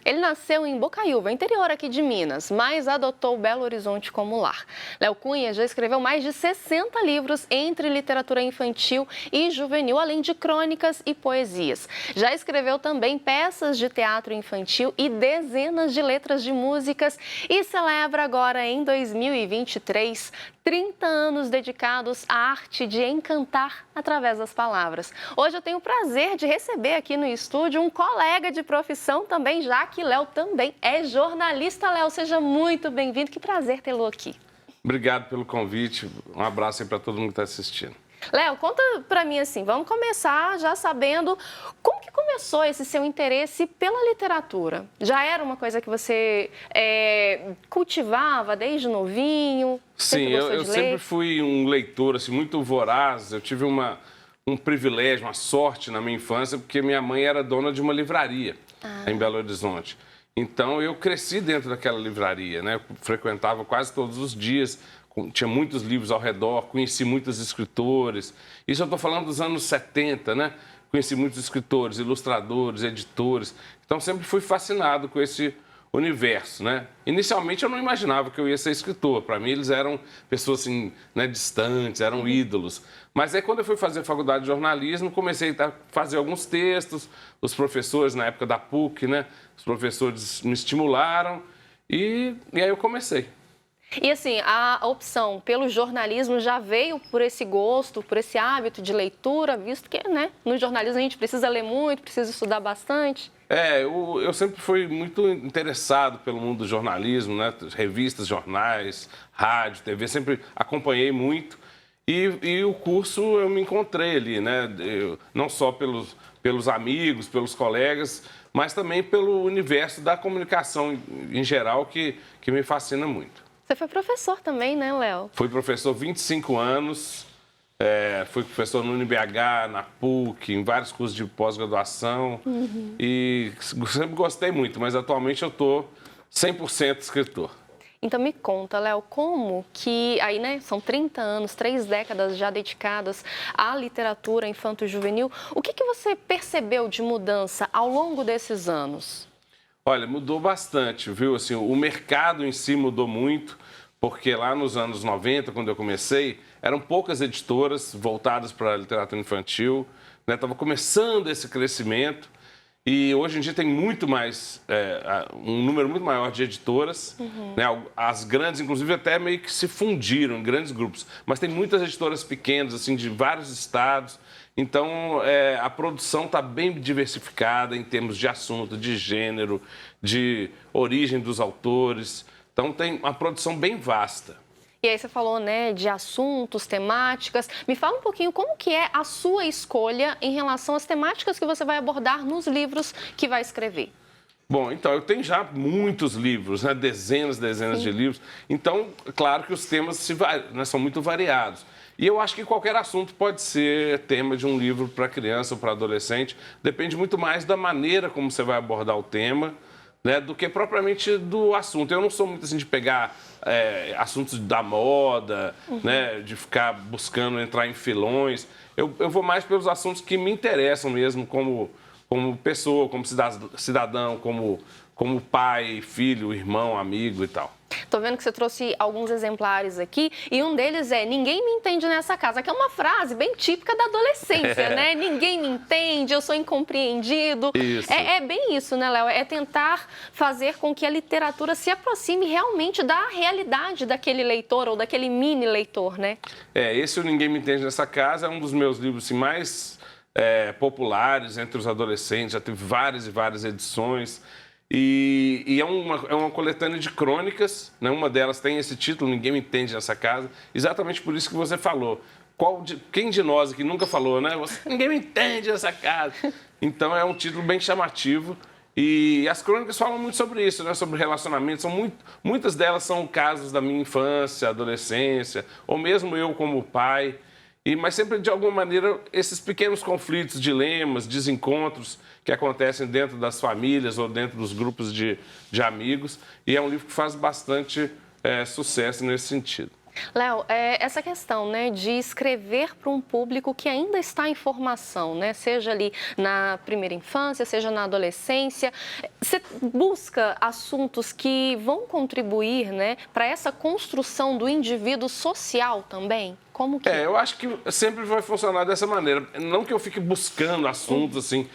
Ele nasceu em Bocaiúva, interior aqui de Minas, mas adotou Belo Horizonte como lar. Léo Cunha já escreveu mais de 60 livros entre literatura infantil e juvenil, além de crônicas e poesias. Já escreveu também peças de teatro infantil e dezenas de letras de músicas e celebra agora, em 2023, 30 anos dedicados à arte de encantar através das palavras. Hoje eu tenho o prazer de receber aqui no estúdio um colega de profissão também, já que Léo também é jornalista. Léo, seja muito bem-vindo. Que prazer tê-lo aqui. Obrigado pelo convite. Um abraço aí para todo mundo que está assistindo. Léo, conta para mim assim, vamos começar já sabendo como que começou esse seu interesse pela literatura. Já era uma coisa que você cultivava desde novinho? Sim, eu sempre fui um leitor assim, muito voraz. Eu tive um privilégio, uma sorte na minha infância, porque minha mãe era dona de uma livraria em Belo Horizonte. Então, eu cresci dentro daquela livraria, né? Eu frequentava quase todos os dias, tinha muitos livros ao redor, conheci muitos escritores. Isso eu estou falando dos anos 70, né? Conheci muitos escritores, ilustradores, editores. Então, sempre fui fascinado com esse universo, né? Inicialmente, eu não imaginava que eu ia ser escritor. Para mim, eles eram pessoas assim, né, distantes, eram ídolos. Mas aí, quando eu fui fazer faculdade de jornalismo, comecei a fazer alguns textos. Os professores, na época da PUC, né? Os professores me estimularam e aí eu comecei. E assim, a opção pelo jornalismo já veio por esse gosto, por esse hábito de leitura, visto que, né, no jornalismo a gente precisa ler muito, precisa estudar bastante. Eu sempre fui muito interessado pelo mundo do jornalismo, né? Revistas, jornais, rádio, TV, sempre acompanhei muito. E o curso eu me encontrei ali, né? Não só pelos amigos, pelos colegas, mas também pelo universo da comunicação em geral, que me fascina muito. Você foi professor também, né, Léo? Fui professor 25 anos, fui professor no UniBH, na PUC, em vários cursos de pós-graduação. E sempre gostei muito, mas atualmente eu estou 100% escritor. Então me conta, Léo, como que, aí, né, são 30 anos, 3 décadas já dedicadas à literatura infanto-juvenil. O que você percebeu de mudança ao longo desses anos? Olha, mudou bastante, viu? Assim, o mercado em si mudou muito, porque lá nos anos 90, quando eu comecei, eram poucas editoras voltadas para a literatura infantil, né? Estava começando esse crescimento. E hoje em dia tem muito mais, um número muito maior de editoras, né? As grandes, inclusive, até meio que se fundiram em grandes grupos. Mas tem muitas editoras pequenas, assim, de vários estados. Então, a produção está bem diversificada em termos de assunto, de gênero, de origem dos autores. Então, tem uma produção bem vasta. E aí você falou, né, de assuntos, temáticas. Me fala um pouquinho como que é a sua escolha em relação às temáticas que você vai abordar nos livros que vai escrever. Bom, então, eu tenho já muitos livros, né, dezenas de livros. Então, claro que os temas né, são muito variados. E eu acho que qualquer assunto pode ser tema de um livro para criança ou para adolescente. Depende muito mais da maneira como você vai abordar o tema, né, do que propriamente do assunto. Eu não sou muito assim de pegar assuntos da moda, né, de ficar buscando entrar em filões. Eu vou mais pelos assuntos que me interessam mesmo, como pessoa, como cidadão, como pai, filho, irmão, amigo e tal. Tô vendo que você trouxe alguns exemplares aqui e um deles é "Ninguém me entende nessa casa", que é uma frase bem típica da adolescência, né? Ninguém me entende, eu sou incompreendido. Isso. É bem isso, né, Léo? É tentar fazer com que a literatura se aproxime realmente da realidade daquele leitor ou daquele mini leitor, né? Esse o Ninguém Me Entende Nessa Casa é um dos meus livros assim, mais populares entre os adolescentes, já teve várias e várias edições. E é uma coletânea de crônicas, né? Uma delas tem esse título, Ninguém Me Entende Nessa Casa, exatamente por isso que você falou. Quem de nós aqui nunca falou, né? Ninguém me entende nessa casa. Então é um título bem chamativo e as crônicas falam muito sobre isso, né? Sobre relacionamentos. Muitas delas são casos da minha infância, adolescência, ou mesmo eu como pai. Mas sempre, de alguma maneira, esses pequenos conflitos, dilemas, desencontros que acontecem dentro das famílias ou dentro dos grupos de amigos. E é um livro que faz bastante sucesso nesse sentido. Léo, essa questão, né, de escrever para um público que ainda está em formação, né, seja ali na primeira infância, seja na adolescência, você busca assuntos que vão contribuir, né, para essa construção do indivíduo social também? Como que... Eu acho que sempre vai funcionar dessa maneira. Não que eu fique buscando assuntos assim,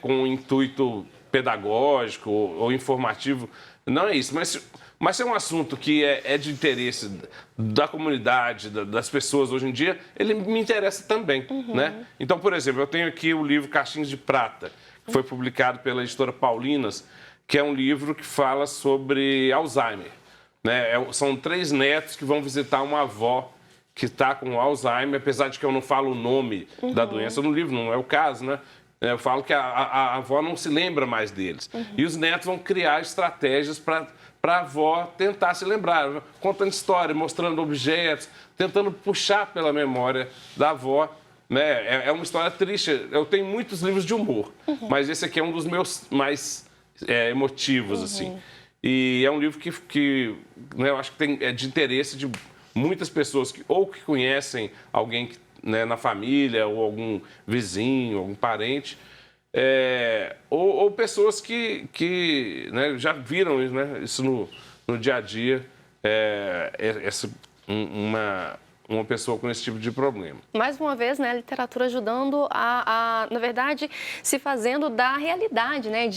com intuito pedagógico ou informativo, não é isso, mas se é um assunto que é de interesse da comunidade, das pessoas hoje em dia, ele me interessa também, né? Então, por exemplo, eu tenho aqui o livro Caixinhos de Prata, que foi publicado pela editora Paulinas, que é um livro que fala sobre Alzheimer, né? São 3 netos que vão visitar uma avó que está com Alzheimer, apesar de que eu não falo o nome da doença no livro, não é o caso, né? Eu falo que a avó não se lembra mais deles. E os netos vão criar estratégias para a avó tentar se lembrar, contando história, mostrando objetos, tentando puxar pela memória da avó, né? É uma história triste. Eu tenho muitos livros de humor, mas esse aqui é um dos meus mais emotivos, assim. E é um livro que né, eu acho que é de interesse de muitas pessoas que conhecem alguém que, né, na família, ou algum vizinho, algum parente, ou pessoas que né, já viram né, isso no dia a dia, uma pessoa com esse tipo de problema. Mais uma vez, né, a literatura ajudando na verdade, se fazendo da realidade, né,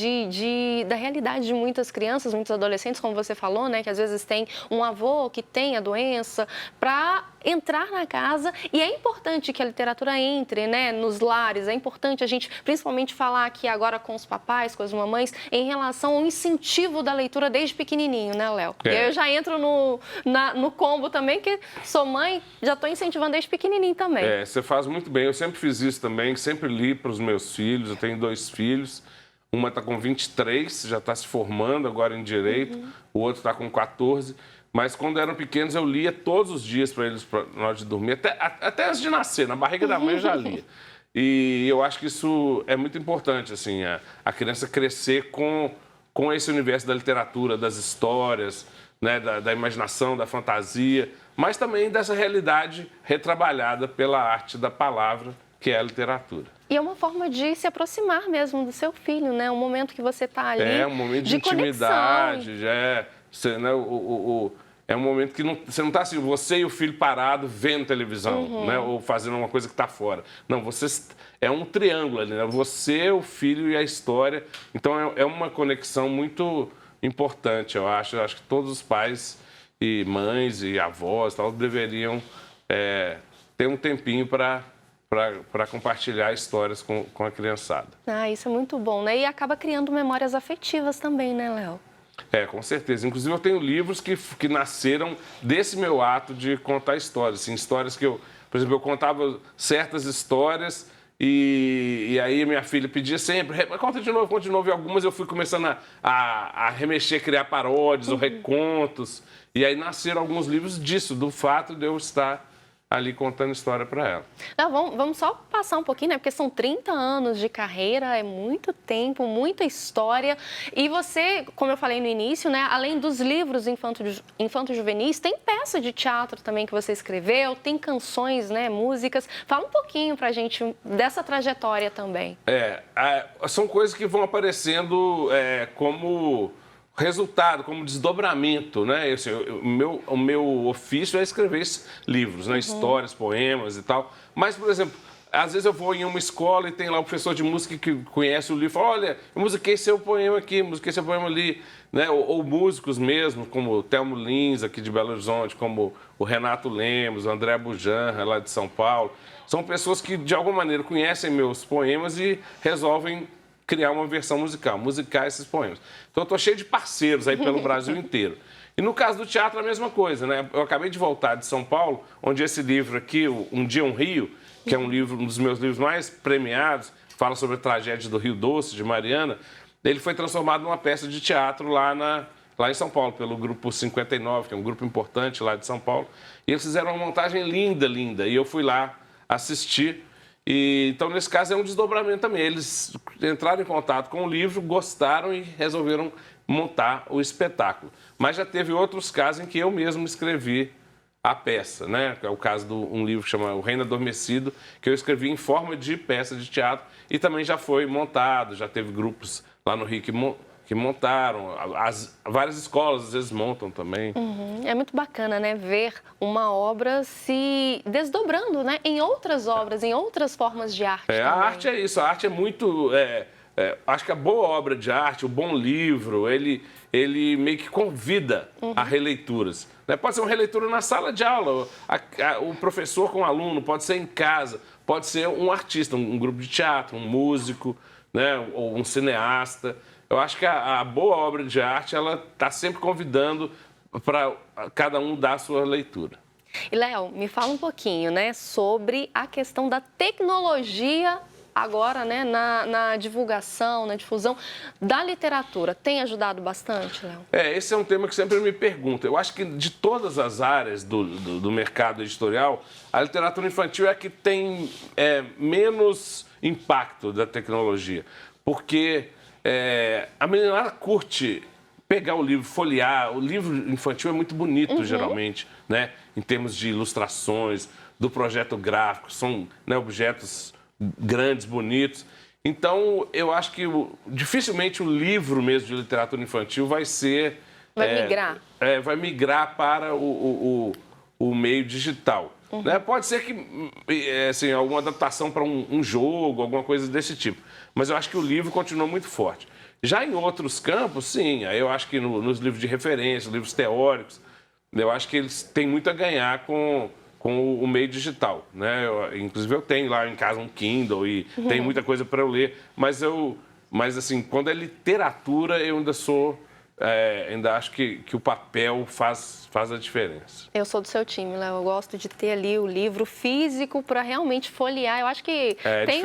da realidade de muitas crianças, muitos adolescentes, como você falou, né, que às vezes tem um avô que tem a doença, para entrar na casa. E é importante que a literatura entre, né, nos lares, é importante a gente, principalmente, falar aqui agora com os papais, com as mamães, em relação ao incentivo da leitura desde pequenininho, né, Léo? E aí eu já entro no combo também, que sou mãe, já estou incentivando desde pequenininho também. Você faz muito bem. Eu sempre fiz isso também, sempre li para os meus filhos. Eu tenho 2 filhos. Uma está com 23, já está se formando agora em Direito. O outro está com 14. Mas quando eram pequenos, eu lia todos os dias para eles, na hora de dormir. Até antes de nascer, na barriga da mãe eu já lia. E eu acho que isso é muito importante, assim, a criança crescer com esse universo da literatura, das histórias, né, da imaginação, da fantasia, mas também dessa realidade retrabalhada pela arte da palavra, que é a literatura. E é uma forma de se aproximar mesmo do seu filho, né? Um momento que você está ali É um momento de intimidade, né, é um momento que você não está assim, você e o filho parado vendo televisão, né, ou fazendo uma coisa que está fora. Não, é um triângulo ali, né? Você, o filho e a história. Então é uma conexão muito importante, eu acho. Eu acho que todos os pais e mães e avós tal, deveriam ter um tempinho para compartilhar histórias com a criançada. Isso é muito bom, né? E acaba criando memórias afetivas também, né, Léo? Com certeza. Inclusive, eu tenho livros que nasceram desse meu ato de contar histórias. Assim, histórias que por exemplo, eu contava certas histórias e aí minha filha pedia sempre, conta de novo. E algumas eu fui começando a remexer, criar paródias ou recontos. E aí nasceram alguns livros disso, do fato de eu estar ali contando história para ela. Não, vamos só passar um pouquinho, né? Porque são 30 anos de carreira, é muito tempo, muita história. E você, como eu falei no início, né? Além dos livros infanto-juvenis, tem peça de teatro também que você escreveu, tem canções, né? Músicas. Fala um pouquinho pra gente dessa trajetória também. São coisas que vão aparecendo como resultado, como desdobramento, né? Assim, o meu ofício é escrever livros, né? Histórias, poemas e tal. Mas, por exemplo, às vezes eu vou em uma escola e tem lá um professor de música que conhece o livro e fala, olha, eu musiquei seu poema aqui, musiquei seu poema ali, né? Ou músicos mesmo, como o Telmo Lins, aqui de Belo Horizonte, como o Renato Lemos, o André Bujanra, lá de São Paulo. São pessoas que, de alguma maneira, conhecem meus poemas e resolvem criar uma versão musicar esses poemas. Então, eu estou cheio de parceiros aí pelo Brasil inteiro. E no caso do teatro, a mesma coisa, né? Eu acabei de voltar de São Paulo, onde esse livro aqui, Um Dia, um Rio, que é um dos meus livros mais premiados, fala sobre a tragédia do Rio Doce, de Mariana, ele foi transformado numa peça de teatro lá em São Paulo, pelo Grupo 59, que é um grupo importante lá de São Paulo. E eles fizeram uma montagem linda, linda. E eu fui lá assistir. Então, nesse caso, é um desdobramento também. Eles entraram em contato com o livro, gostaram e resolveram montar o espetáculo. Mas já teve outros casos em que eu mesmo escrevi a peça, né? É o caso de um livro que chama O Reino Adormecido, que eu escrevi em forma de peça de teatro e também já foi montado, já teve grupos lá no Rio que montaram, várias escolas às vezes montam também. É muito bacana, né, ver uma obra se desdobrando, né, em outras obras, em outras formas de arte. A arte é isso, a arte é muito... acho que a boa obra de arte, o bom livro, ele meio que convida a releituras. Né? Pode ser uma releitura na sala de aula, o professor com o aluno, pode ser em casa, pode ser um artista, um grupo de teatro, um músico, né? Ou um cineasta. Eu acho que a boa obra de arte, ela está sempre convidando para cada um dar a sua leitura. E, Léo, me fala um pouquinho, né, sobre a questão da tecnologia agora, né, na divulgação, na difusão da literatura. Tem ajudado bastante, Léo? Esse é um tema que sempre me perguntam. Eu acho que de todas as áreas do mercado editorial, a literatura infantil é a que tem menos impacto da tecnologia. Porque a meninada curte pegar o livro, folhear. O livro infantil é muito bonito, geralmente, né? Em termos de ilustrações, do projeto gráfico. São, né, objetos grandes, bonitos. Então, eu acho que dificilmente o livro mesmo de literatura infantil vai ser... Vai migrar. Vai migrar para o meio digital. Né? Pode ser que, assim, alguma adaptação para um jogo, alguma coisa desse tipo. Mas eu acho que o livro continua muito forte. Já em outros campos, sim. Aí eu acho que nos livros de referência, livros teóricos, eu acho que eles têm muito a ganhar com o meio digital, né? Inclusive eu tenho lá em casa um Kindle e tem muita coisa para eu ler, mas assim, quando é literatura eu ainda acho que o papel faz a diferença. Eu sou do seu time, Léo. Eu gosto de ter ali o livro físico para realmente folhear. Eu acho que tem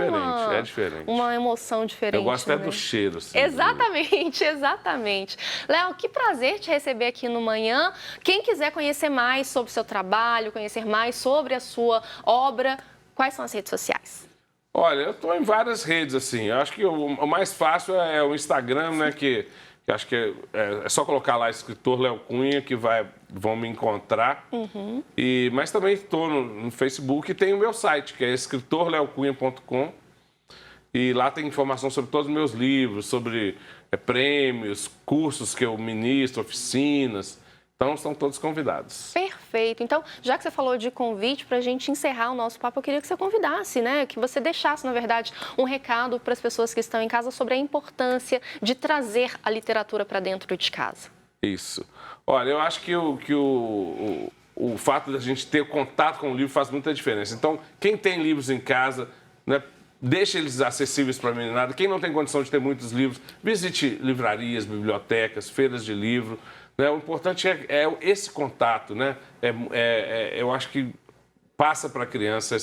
uma emoção diferente. Eu gosto até do cheiro. Assim, exatamente, exatamente. Léo, que prazer te receber aqui no Manhã. Quem quiser conhecer mais sobre o seu trabalho, conhecer mais sobre a sua obra, quais são as redes sociais? Olha, eu estou em várias redes, assim. Eu acho que o mais fácil é o Instagram, né, que acho que é só colocar lá escritor Léo Cunha que vão me encontrar. Mas também estou no Facebook e tem o meu site, que é escritorleocunha.com. E lá tem informação sobre todos os meus livros, sobre prêmios, cursos que eu ministro, oficinas. Então, estão todos convidados. Perfeito. Então, já que você falou de convite, para a gente encerrar o nosso papo, eu queria que você convidasse, né? Que você deixasse, na verdade, um recado para as pessoas que estão em casa sobre a importância de trazer a literatura para dentro de casa. Isso. Olha, eu acho que o fato da gente ter contato com o livro faz muita diferença. Então, quem tem livros em casa, né, deixa eles acessíveis para a meninada. Quem não tem condição de ter muitos livros, visite livrarias, bibliotecas, feiras de livro. O importante é esse contato, né? Eu acho que passa para a criança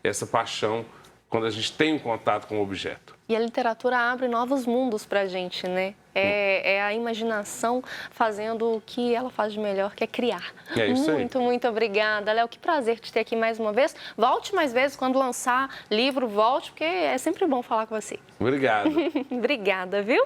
essa paixão quando a gente tem um contato com o objeto. E a literatura abre novos mundos para a gente, né? É a imaginação fazendo o que ela faz de melhor, que é criar. É isso aí. Muito obrigada, Léo. Que prazer te ter aqui mais uma vez. Volte mais vezes quando lançar livro, volte, porque é sempre bom falar com você. Obrigado. Obrigada, viu?